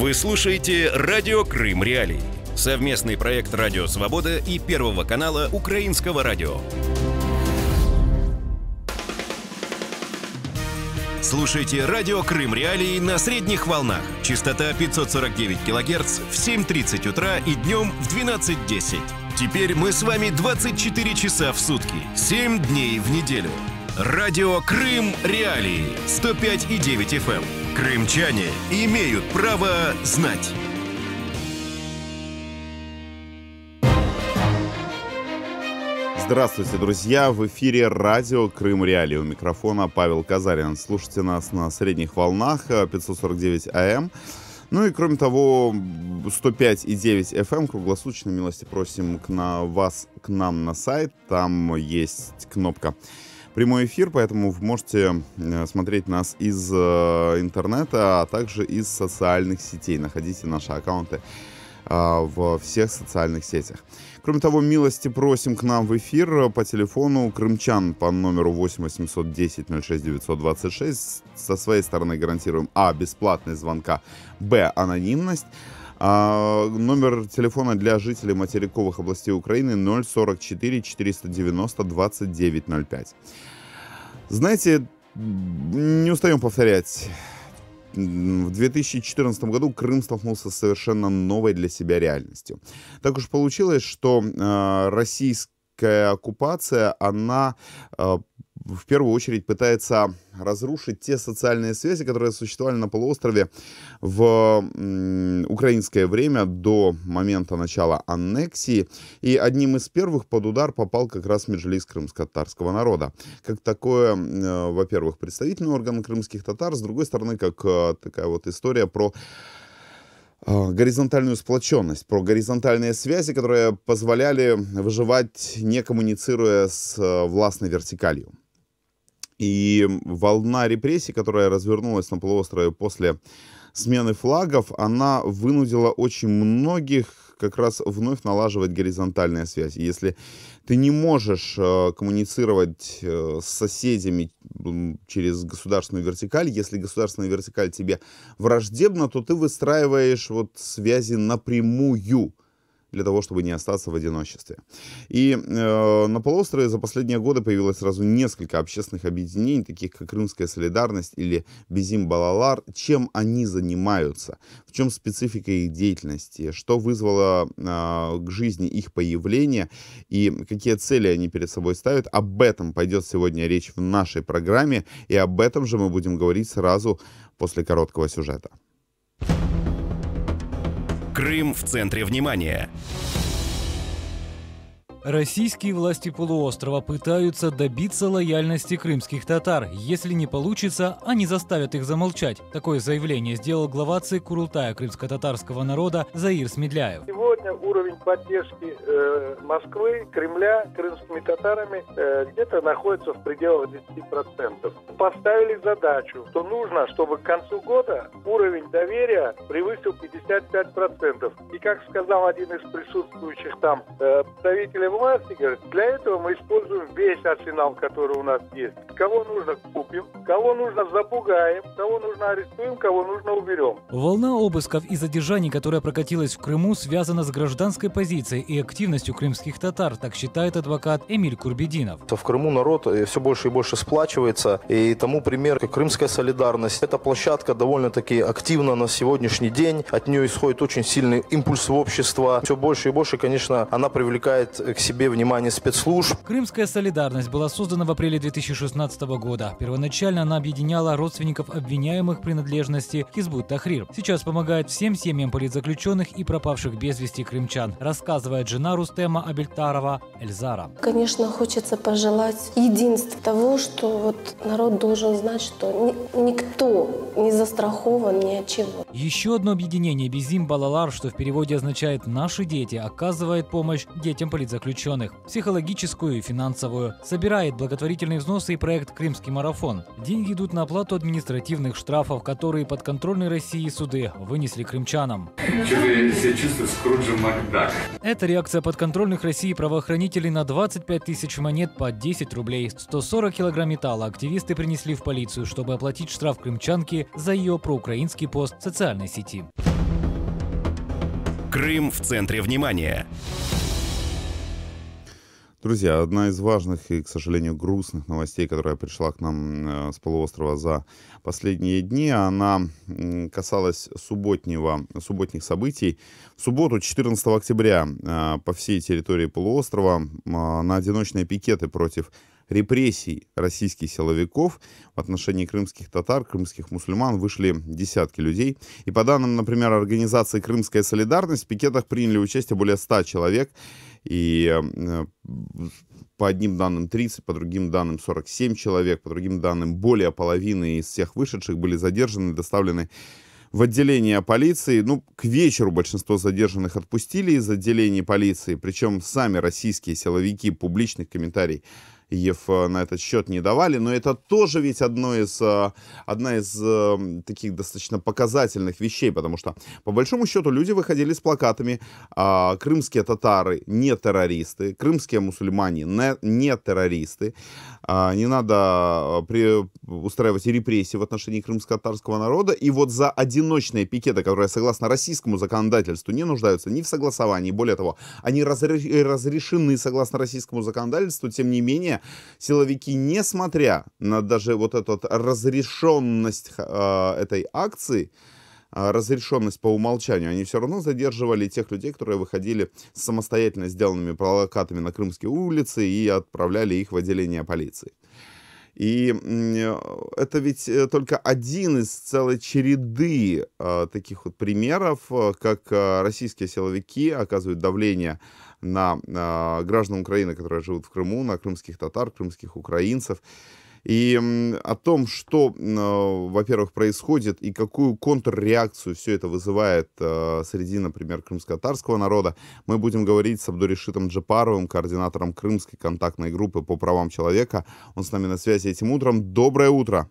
Вы слушаете «Радио Крым Реалии». Совместный проект «Радио Свобода» и Первого канала Украинского радио. Слушайте «Радио Крым Реалии» на средних волнах. Частота 549 кГц в 7:30 утра и днем в 12:10. Теперь мы с вами 24 часа в сутки, 7 дней в неделю. «Радио Крым Реалии» 105,9 FM. Крымчане имеют право знать. Здравствуйте, друзья! В эфире радио Крым Реалии. У микрофона Павел Казарин. Слушайте нас на средних волнах 549 АМ. Ну и кроме того, 105,9 FM. Круглосуточно милости просим к нам на сайт. Там есть кнопка «Прямой эфир», поэтому вы можете смотреть нас из интернета, а также из социальных сетей. Находите наши аккаунты во всех социальных сетях. Кроме того, милости просим к нам в эфир по телефону крымчан по номеру 8 810 06 926. Со своей стороны гарантируем бесплатность звонка, анонимность. Номер телефона для жителей материковых областей Украины 044 490 2905. Знаете, не устаем повторять, в 2014 году Крым столкнулся с совершенно новой для себя реальностью. Так уж получилось, что российская оккупация, она в первую очередь пытается разрушить те социальные связи, которые существовали на полуострове в украинское время до момента начала аннексии. И одним из первых под удар попал как раз Меджлис крымско-татарского народа. Как такое, во-первых, представительный орган крымских татар, с другой стороны, как такая вот история про горизонтальную сплоченность, про горизонтальные связи, которые позволяли выживать, не коммуницируя с властной вертикалью. И волна репрессий, которая развернулась на полуострове после смены флагов, она вынудила очень многих как раз вновь налаживать горизонтальные связи. Если ты не можешь коммуницировать с соседями через государственную вертикаль, если государственная вертикаль тебе враждебна, то ты выстраиваешь связи напрямую, для того, чтобы не остаться в одиночестве. И на полуострове за последние годы появилось сразу несколько общественных объединений, таких как Крымская солидарность или Безим Балалар. Чем они занимаются? В чем специфика их деятельности? Что вызвало к жизни их появление? И какие цели они перед собой ставят? Об этом пойдет сегодня речь в нашей программе. И об этом же мы будем говорить сразу после короткого сюжета. Крым в центре внимания. Российские власти полуострова пытаются добиться лояльности крымских татар. Если не получится, они заставят их замолчать. Такое заявление сделал глава ЦИК Курултая крымско-татарского народа Заир Смедляев. Сегодня уровень поддержки Москвы, Кремля крымскими татарами где-то находится в пределах 10%. Поставили задачу, что нужно, чтобы к концу года уровень доверия превысил 55%. И как сказал один из присутствующих там представителей власти, говорит, для этого мы используем весь арсенал, который у нас есть. Кого нужно, купим, кого нужно, запугаем, кого нужно, арестуем, кого нужно, уберем. Волна обысков и задержаний, которая прокатилась в Крыму, связана с гражданской позицией и активностью крымских татар, так считает адвокат Эмиль Курбединов. В Крыму народ все больше и больше сплачивается, и тому пример, как Крымская солидарность. Эта площадка довольно-таки активна на сегодняшний день, от нее исходит очень сильный импульс в общество. Все больше и больше, конечно, она привлекает к себе внимание спецслужб. Крымская солидарность была создана в апреле 2016 года. Первоначально она объединяла родственников обвиняемых принадлежности Хизбут Тахрир. Сейчас помогает всем семьям политзаключенных и пропавших без вести крымчан, рассказывает жена Рустема Абельтарова Эльзара. Конечно, хочется пожелать единства того, что народ должен знать, что никто не застрахован ни от чего. Еще одно объединение Безим Балалар, что в переводе означает «наши дети», оказывает помощь детям политзаключенных. Психологическую и финансовую. Собирает благотворительные взносы и проект «Крымский марафон». Деньги идут на оплату административных штрафов, которые подконтрольные России суды вынесли крымчанам. Чего себя чувствую Скруджем Макдак. Это реакция подконтрольных России правоохранителей на 25 тысяч монет по 10 рублей. 140 килограмм металла активисты принесли в полицию, чтобы оплатить штраф крымчанке за ее проукраинский пост в социальной сети. Крым в центре внимания. Друзья, одна из важных и, к сожалению, грустных новостей, которая пришла к нам с полуострова за последние дни, она касалась субботних событий. В субботу, 14 октября, по всей территории полуострова на одиночные пикеты против репрессий российских силовиков в отношении крымских татар, крымских мусульман вышли десятки людей. И по данным, например, организации «Крымская солидарность», в пикетах приняли участие более 100 человек. И по одним данным 30, по другим данным 47 человек, по другим данным более половины из всех вышедших были задержаны и доставлены в отделение полиции. Ну, к вечеру большинство задержанных отпустили из отделения полиции, причем сами российские силовики публичных комментариев на этот счет не давали, но это тоже ведь одна из таких достаточно показательных вещей, потому что, по большому счету, люди выходили с плакатами «Крымские татары не террористы», «Крымские мусульмане не террористы», не надо устраивать репрессии в отношении крымско-татарского народа, и вот за одиночные пикеты, которые, согласно российскому законодательству, не нуждаются ни в согласовании, более того, они разрешены согласно российскому законодательству, тем не менее, силовики, несмотря на даже вот эту разрешенность этой акции, разрешенность по умолчанию, они все равно задерживали тех людей, которые выходили с самостоятельно сделанными плакатами на крымские улицы и отправляли их в отделение полиции. И это ведь только один из целой череды таких вот примеров, как российские силовики оказывают давление на граждан Украины, которые живут в Крыму, на крымских татар, крымских украинцев. И о том, что, во-первых, происходит и какую контрреакцию все это вызывает среди, например, крымско-татарского народа, мы будем говорить с Абдуришитом Джапаровым, координатором Крымской контактной группы по правам человека. Он с нами на связи этим утром. Доброе утро!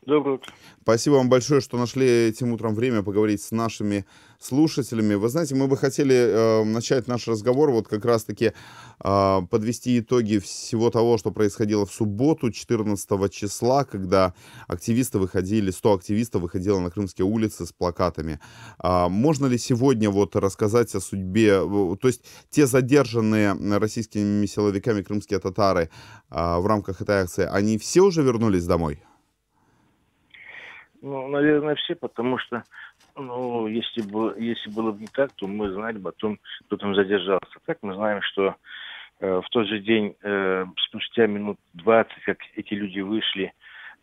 Доброе утро. Спасибо вам большое, что нашли этим утром время поговорить с нашими слушателями. Вы знаете, мы бы хотели начать наш разговор вот как раз-таки подвести итоги всего того, что происходило в субботу, 14 числа, когда 100 активистов выходило на крымские улицы с плакатами. Можно ли сегодня вот рассказать о судьбе, то есть те задержанные российскими силовиками крымские татары в рамках этой акции, они все уже вернулись домой? Ну, наверное, все, потому что, если было бы не так, то мы знали бы о том, кто там задержался. Так мы знаем, что в тот же день, спустя минут 20, как эти люди вышли,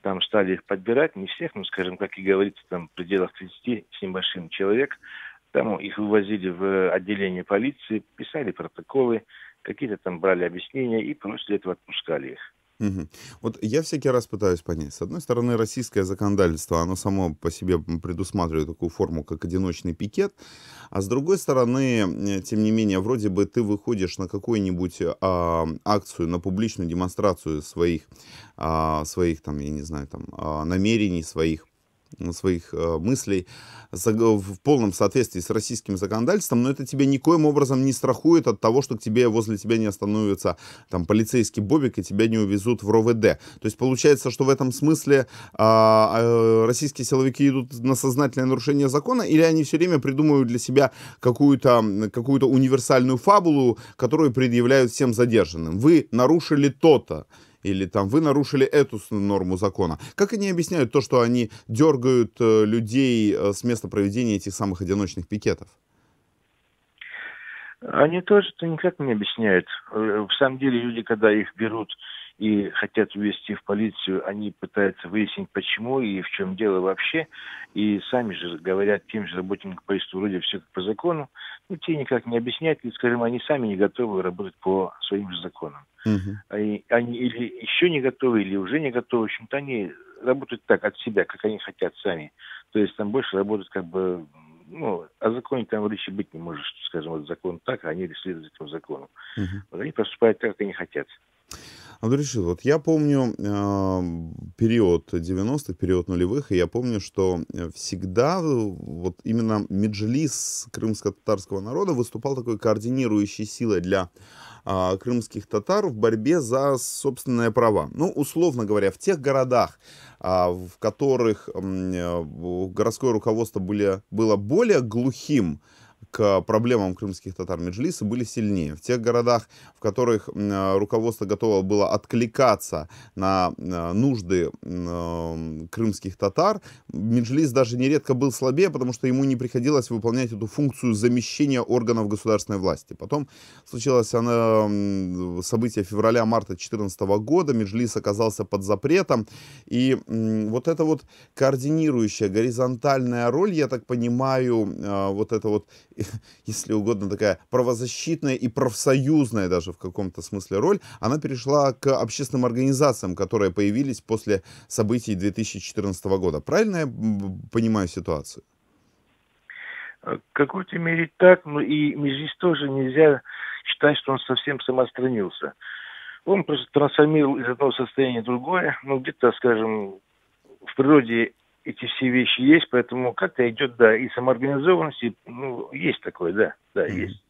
там стали их подбирать, не всех, но, скажем, как и говорится, там в пределах 30 с небольшим человек, там их вывозили в отделение полиции, писали протоколы, какие-то там брали объяснения и после этого отпускали их. Угу. Вот я всякий раз пытаюсь понять. С одной стороны, российское законодательство, оно само по себе предусматривает такую форму, как одиночный пикет, а с другой стороны, тем не менее, вроде бы ты выходишь на какую-нибудь акцию, на публичную демонстрацию своих там, я не знаю, там, намерений, своих мыслей в полном соответствии с российским законодательством, но это тебя никоим образом не страхует от того, что возле тебя не остановится там полицейский бобик и тебя не увезут в РОВД. То есть получается, что в этом смысле российские силовики идут на сознательное нарушение закона, или они все время придумывают для себя какую-то универсальную фабулу, которую предъявляют всем задержанным. Вы нарушили то-то. Или там вы нарушили эту норму закона. Как они объясняют то, что они дергают людей с места проведения этих самых одиночных пикетов? Они тоже это никак не объясняют. В самом деле люди, когда их берут и хотят увезти в полицию, они пытаются выяснить, почему и в чем дело вообще. И сами же говорят тем же работникам полиции, вроде все как по закону. Но те никак не объясняют, или, скажем, они сами не готовы работать по своим же законам. Они или еще не готовы, или уже не готовы. В общем-то, они работают так, от себя, как они хотят сами. То есть там больше работают как бы... о законе там речи быть не может, что, скажем, вот закон так, а они следуют этому закону. Вот они поступают так, как они хотят. Абдуришит, вот я помню период 90-х, период нулевых, и я помню, что всегда вот именно Меджлис крымско-татарского народа выступал такой координирующей силой для крымских татар в борьбе за собственные права. Ну, условно говоря, в тех городах, в которых городское руководство было более глухим к проблемам крымских татар меджлиса были сильнее. В тех городах, в которых руководство готово было откликаться на нужды крымских татар, меджлис даже нередко был слабее, потому что ему не приходилось выполнять эту функцию замещения органов государственной власти. Потом случилось событие февраля-марта 2014 года, меджлис оказался под запретом, и вот эта вот координирующая горизонтальная роль, я так понимаю, вот это вот, если угодно, такая правозащитная и профсоюзная даже в каком-то смысле роль, она перешла к общественным организациям, которые появились после событий 2014 года. Правильно я понимаю ситуацию? В какой-то мере так, но и меджлис тоже нельзя считать, что он совсем самоотстранился. Он просто трансформировал из одного состояния в другое. Ну, где-то, скажем, в природе эти все вещи есть, поэтому как-то идет, да, и самоорганизованность, и, ну, есть такое, да, есть.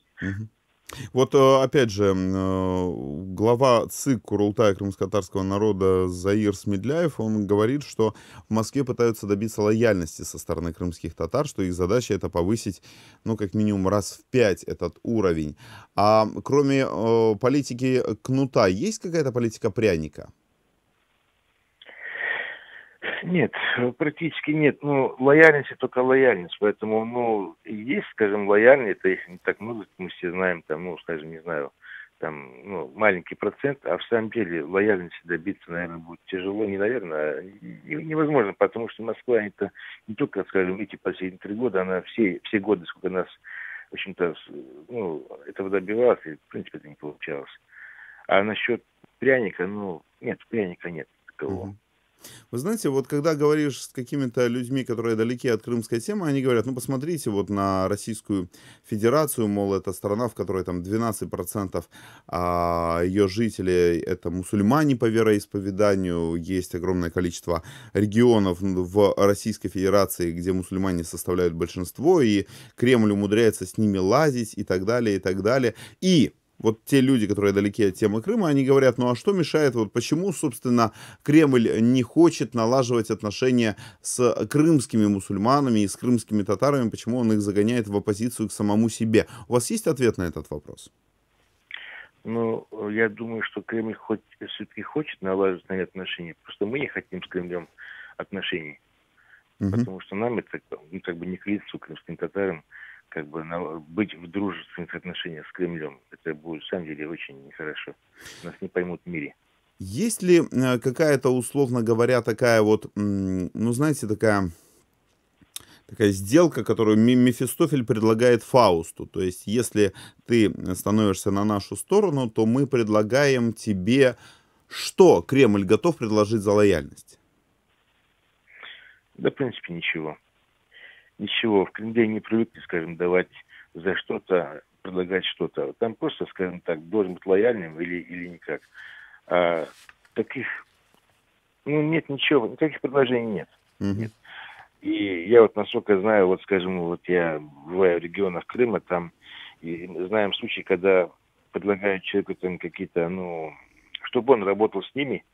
Вот, опять же, глава ЦИК Курултая крымско-татарского народа Заир Смедляев, он говорит, что в Москве пытаются добиться лояльности со стороны крымских татар, что их задача это повысить, ну, как минимум раз в 5 этот уровень. А кроме политики кнута, есть какая-то политика пряника? Нет, практически нет. Ну, лояльность — только лояльность. Поэтому, ну, есть, скажем, лояльные, это их не так много, мы все знаем, там, ну, скажем, не знаю, там, ну, маленький процент, а в самом деле лояльности добиться, наверное, будет тяжело, не, наверное, невозможно, потому что Москва, это не только, скажем, эти последние 3 года, она все годы, сколько нас, в общем-то, ну, этого добивалась, и, в принципе, это не получалось. А насчет пряника, ну, нет, пряника нет такого. Вы знаете, вот когда говоришь с какими-то людьми, которые далеки от крымской темы, они говорят, ну посмотрите вот на Российскую Федерацию, мол, это страна, в которой там 12% ее жителей это мусульмане по вероисповеданию, есть огромное количество регионов в Российской Федерации, где мусульмане составляют большинство, и Кремль умудряется с ними лазить и так далее, и так далее. И вот те люди, которые далеки от темы Крыма, они говорят, ну а что мешает, вот почему, собственно, Кремль не хочет налаживать отношения с крымскими мусульманами и с крымскими татарами, почему он их загоняет в оппозицию к самому себе? У вас есть ответ на этот вопрос? Ну, я думаю, что Кремль все-таки хочет налаживать на отношения, просто мы не хотим с Кремлем отношений, потому что нам это, ну, как бы не к лицу крымским татарам, как бы быть в дружественных отношениях с Кремлем. Это будет, на самом деле, очень нехорошо. Нас не поймут в мире. Есть ли какая-то, условно говоря, такая вот, ну, знаете, такая сделка, которую Мефистофель предлагает Фаусту? То есть, если ты становишься на нашу сторону, то мы предлагаем тебе, что Кремль готов предложить за лояльность? Да, в принципе, ничего. Ничего, в Кремле не привыкли, скажем, давать за что-то, предлагать что-то. Там просто, скажем так, должен быть лояльным или никак. А таких, ну, нет ничего, никаких предложений нет. Нет. И я вот, насколько знаю, вот, скажем, вот я бываю в регионах Крыма, там, и знаем случаи, когда предлагают человеку там какие-то, ну, чтобы он работал с ними,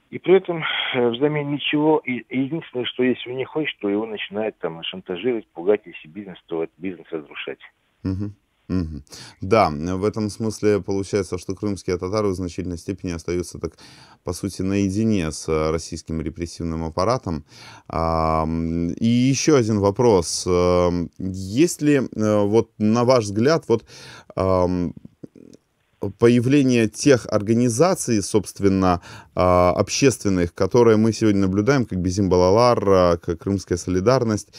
и при этом взамен ничего. И единственное, что если он не хочет, то его начинают там шантажировать, пугать, если бизнес, то этот бизнес разрушать. Да, в этом смысле получается, что крымские татары в значительной степени остаются, так, по сути, наедине с российским репрессивным аппаратом. И еще один вопрос. Есть ли, вот, на ваш взгляд, вот, появление тех организаций, собственно, общественных, которые мы сегодня наблюдаем, как Безим Балалар, как Крымская солидарность,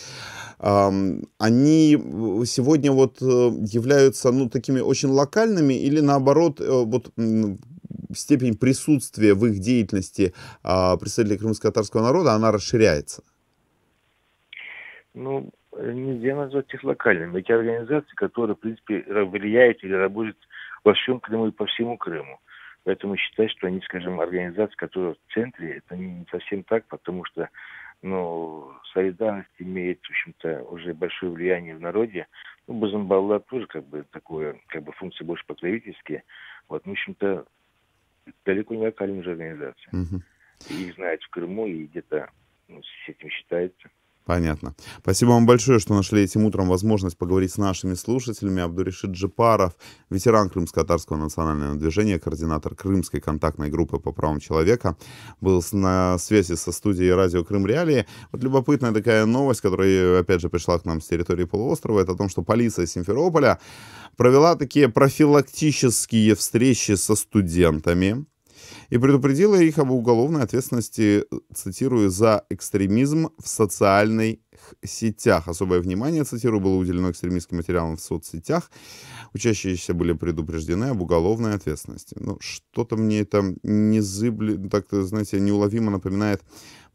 они сегодня вот являются, ну, такими очень локальными, или наоборот, вот степень присутствия в их деятельности представителей крымско-татарского народа, она расширяется? Ну, нельзя назвать их локальными. Эти организации, которые, в принципе, влияют или работают во всем Крыму и по всему Крыму. Поэтому считать, что они, скажем, организации, которые в центре, это не совсем так, потому что, ну, солидарность имеет, в общем-то, уже большое влияние в народе. Ну, Безим Балалар тоже, как бы, такое, как бы, функции больше покровительские. Вот, в общем-то, далеко не локальная же организация. И их знают в Крыму, и где-то, ну, с этим считается. Понятно. Спасибо вам большое, что нашли этим утром возможность поговорить с нашими слушателями. Абдуришид Джипаров, ветеран Крымско-татарского национального движения, координатор Крымской контактной группы по правам человека, был на связи со студией радио Крым Реалии. Вот любопытная такая новость, которая, опять же, пришла к нам с территории полуострова, это о том, что полиция Симферополя провела такие профилактические встречи со студентами и предупредила их об уголовной ответственности, цитирую, за экстремизм в социальных сетях. Особое внимание, цитирую, было уделено экстремистским материалам в соцсетях. Учащиеся были предупреждены об уголовной ответственности. Ну, что-то мне это так, знаете, неуловимо напоминает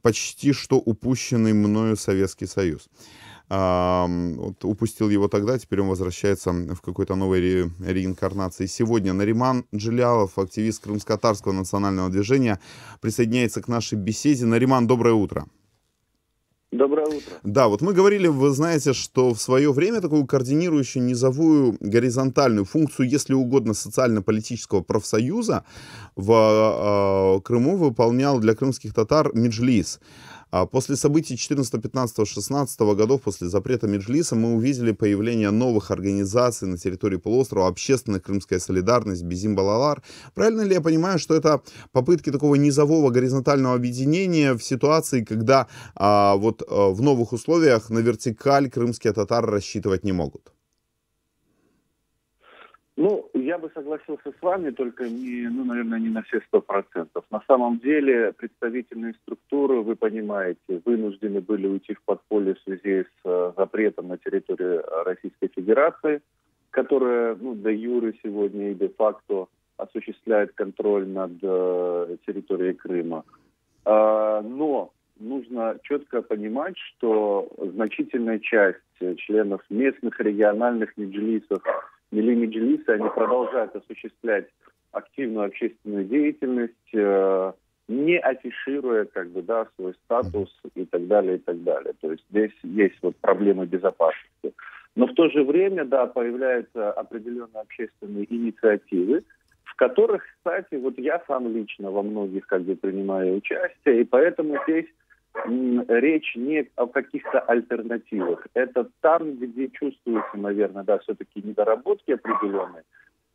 почти что упущенный мною Советский Союз. Вот упустил его тогда, теперь он возвращается в какой-то новой реинкарнации. Сегодня Нариман Джилялов, активист Крымско-татарского национального движения, присоединяется к нашей беседе. Нариман, доброе утро. Доброе утро. Да, вот мы говорили, вы знаете, что в свое время такую координирующую низовую горизонтальную функцию, если угодно, социально-политического профсоюза в Крыму выполнял для крымских татар Меджлис. А после событий 14, 15, 16 годов, после запрета Меджлиса, мы увидели появление новых организаций на территории полуострова, общественная крымская солидарность, Безим Балалар. Правильно ли я понимаю, что это попытки такого низового горизонтального объединения в ситуации, когда в новых условиях на вертикаль крымские татары рассчитывать не могут? Ну, я бы согласился с вами, только наверное, не на все 100%. На самом деле представительные структуры, вы понимаете, вынуждены были уйти в подполье в связи с запретом на территории Российской Федерации, которая, де юре сегодня и де-факто осуществляет контроль над территорией Крыма. Но нужно четко понимать, что значительная часть членов местных региональных меджлисов, Меджлиса, они продолжают осуществлять активную общественную деятельность, не афишируя свой статус и так далее, и так далее. То есть здесь есть проблемы безопасности. Но в то же время, появляются определенные общественные инициативы, в которых, кстати, я сам лично во многих принимаю участие, и поэтому здесь речь не о каких-то альтернативах. Это там, где чувствуются, наверное, все-таки недоработки определенные,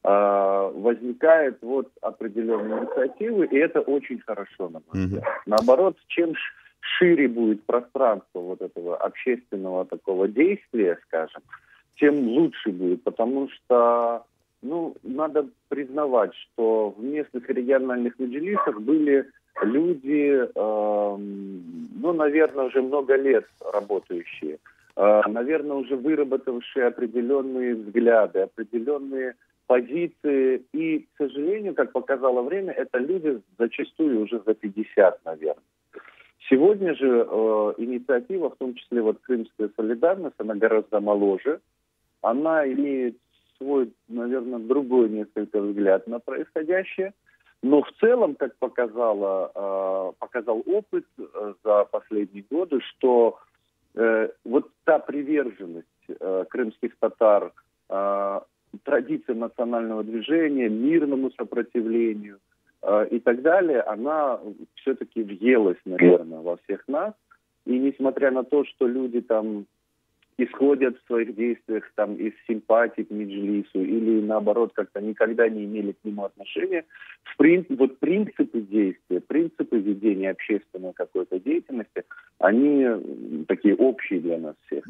возникают определенные инициативы, и это очень хорошо, на мой взгляд. Наоборот, чем шире будет пространство этого общественного такого действия, скажем, тем лучше будет, потому что надо признавать, что в местных региональных меджлисах были люди, наверное, уже много лет работающие, наверное, уже выработавшие определенные взгляды, определенные позиции. И, к сожалению, как показало время, это люди зачастую уже за 50, наверное. Сегодня же инициатива, в том числе Крымская солидарность, она гораздо моложе. Она имеет свой, наверное, другой несколько взгляд на происходящее. Но в целом, как показал опыт за последние годы, что та приверженность крымских татар традициям национального движения, мирному сопротивлению и так далее, она все-таки въелась, наверное, во всех нас. И несмотря на то, что люди исходят в своих действиях из симпатии к Меджлису или, наоборот, как-то никогда не имели к нему отношения, принципы действия, принципы ведения общественной какой-то деятельности, они такие общие для нас всех.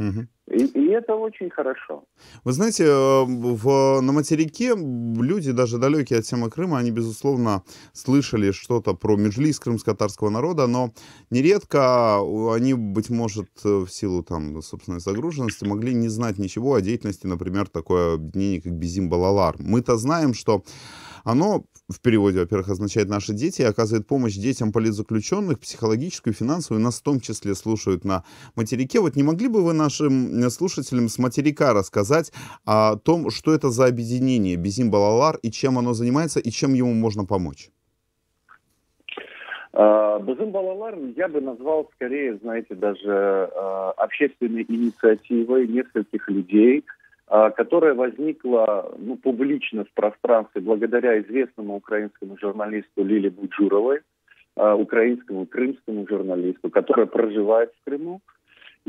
И это очень хорошо. Вы знаете, на материке люди, даже далекие от темы Крыма, они, безусловно, слышали что-то про Меджлис крымско-татарского народа, но нередко они, быть может, в силу собственной загруженности, могли не знать ничего о деятельности, например, такое объединение, как Безим Балалар. Мы-то знаем, что оно в переводе, во-первых, означает «наши дети», и оказывает помощь детям политзаключенных, психологическую, финансовую, нас в том числе слушают на материке. Не могли бы вы нашим слушателям с материка рассказать о том, что это за объединение Безим Балалар, и чем оно занимается, и чем ему можно помочь? Безим Балалар я бы назвал скорее, знаете, даже общественной инициативой нескольких людей, которая возникла публично в пространстве благодаря известному украинскому журналисту Лиле Буджуровой, украинскому крымскому журналисту, которая проживает в Крыму.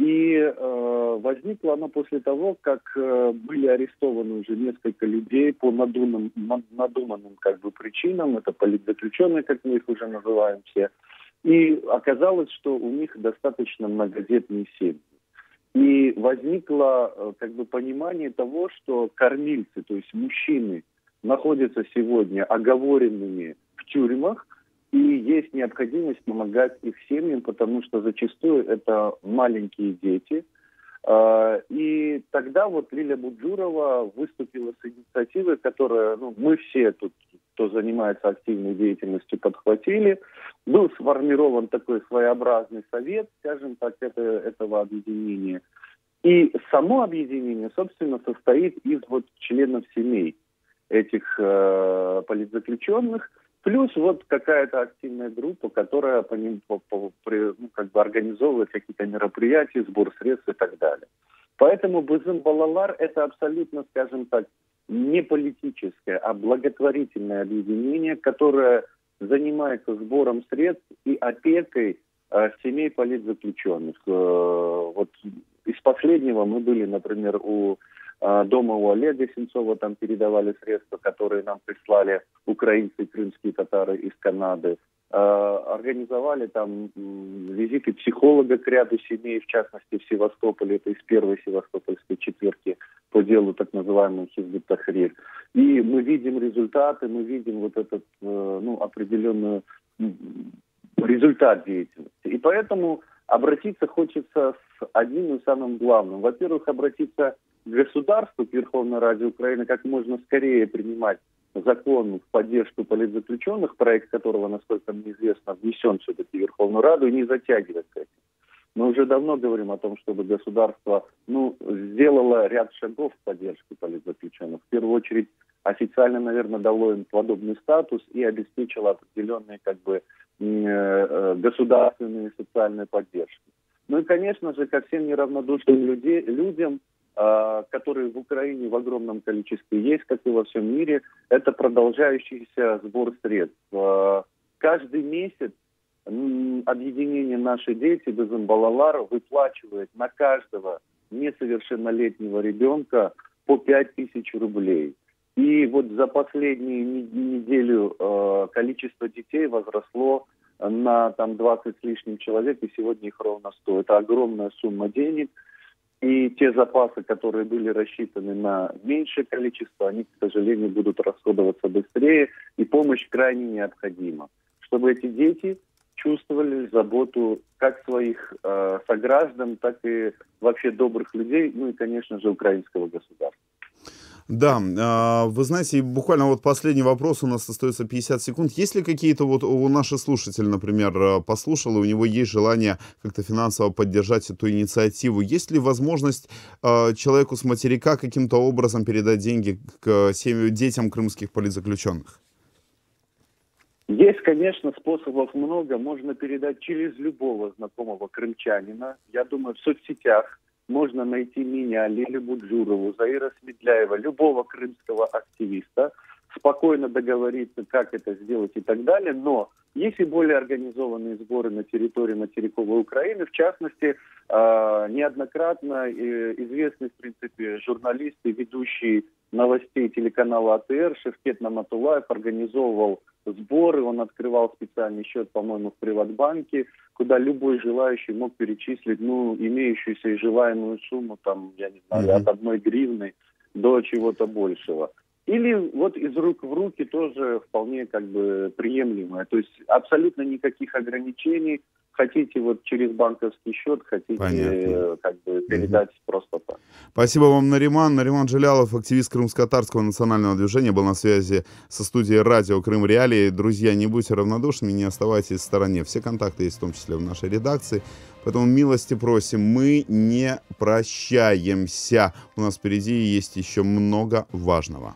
И возникло оно после того, как были арестованы уже несколько людей по надуманным как бы причинам. Это политзаключенные, как мы их уже называем все. И оказалось, что у них достаточно многодетные семьи. И возникло как бы понимание того, что кормильцы, то есть мужчины, находятся сегодня оговоренными в тюрьмах, и есть необходимость помогать их семьям, потому что зачастую это маленькие дети. И тогда вот Лилия Буджурова выступила с инициативой, которую мы все тут, кто занимается активной деятельностью, подхватили. Был сформирован такой своеобразный совет, скажем так, этого объединения. И само объединение, собственно, состоит из вот членов семей этих политзаключенных, плюс вот какая-то активная группа, которая как бы организовывает какие-то мероприятия, сбор средств и так далее. Поэтому Бизим Балалар – это абсолютно, скажем так, не политическое, а благотворительное объединение, которое занимается сбором средств и опекой семей политзаключенных. Вот из последнего мы были, например, у дома у Олега Сенцова, там передавали средства, которые нам прислали украинцы и крымские татары из Канады. Организовали там визиты психолога к ряду семей, в частности в Севастополе, это из первой севастопольской четверки по делу так называемого Хизбут Тахрир. И мы видим результаты, мы видим вот этот определенный результат деятельности. И поэтому обратиться хочется с одним и самым главным. Во-первых, обратиться к государству, к Верховной Раде Украины, как можно скорее принимать закон в поддержку политзаключенных, проект которого, насколько мне известно, внесен все-таки в Верховную Раду, и не затягивать с этим. Мы уже давно говорим о том, чтобы государство сделало ряд шагов в поддержку политзаключенных. В первую очередь официально, наверное, дало им подобный статус и обеспечило определенные государственные социальные поддержки. Ну и, конечно же, ко всем неравнодушным людям, которые в Украине в огромном количестве есть, как и во всем мире, это продолжающийся сбор средств. Каждый месяц объединение «Наши дети» Бизим Балалар выплачивает на каждого несовершеннолетнего ребенка по 5000 рублей. И вот за последнюю неделю количество детей возросло на 20 с лишним человек, и сегодня их ровно 100. Это огромная сумма денег. И те запасы, которые были рассчитаны на меньшее количество, они, к сожалению, будут расходоваться быстрее, и помощь крайне необходима, чтобы эти дети чувствовали заботу как своих сограждан, так и вообще добрых людей, ну и, конечно же, украинского государства. Да, вы знаете, буквально вот последний вопрос, у нас остается 50 секунд. Есть ли какие-то у наших слушателей, например, послушал, и у него есть желание как-то финансово поддержать эту инициативу? Есть ли возможность человеку с материка каким-то образом передать деньги к детям крымских политзаключенных? Есть, конечно, способов много. Можно передать через любого знакомого крымчанина. Я думаю, в соцсетях можно найти меня, Лилию Буджурову, Заира Смедляева, любого крымского активиста, спокойно договориться, как это сделать и так далее. Но есть и более организованные сборы на территории материковой Украины. В частности, неоднократно известный, в принципе, журналист и ведущий новостей телеканала АТР Шевкет Наматулаев организовывал сборы. Он открывал специальный счет, по-моему, в Приватбанке, куда любой желающий мог перечислить, имеющуюся и желаемую сумму, я не знаю, от 1 гривны до чего-то большего. Или вот из рук в руки тоже вполне приемлемое. То есть абсолютно никаких ограничений. Хотите через банковский счет, хотите передать просто так. Спасибо вам, Нариман. Нариман Джилялов, активист крымско-татарского национального движения, был на связи со студией радио Крым Реалии. Друзья, не будьте равнодушными, не оставайтесь в стороне. Все контакты есть в том числе в нашей редакции. Поэтому милости просим, мы не прощаемся. У нас впереди есть еще много важного.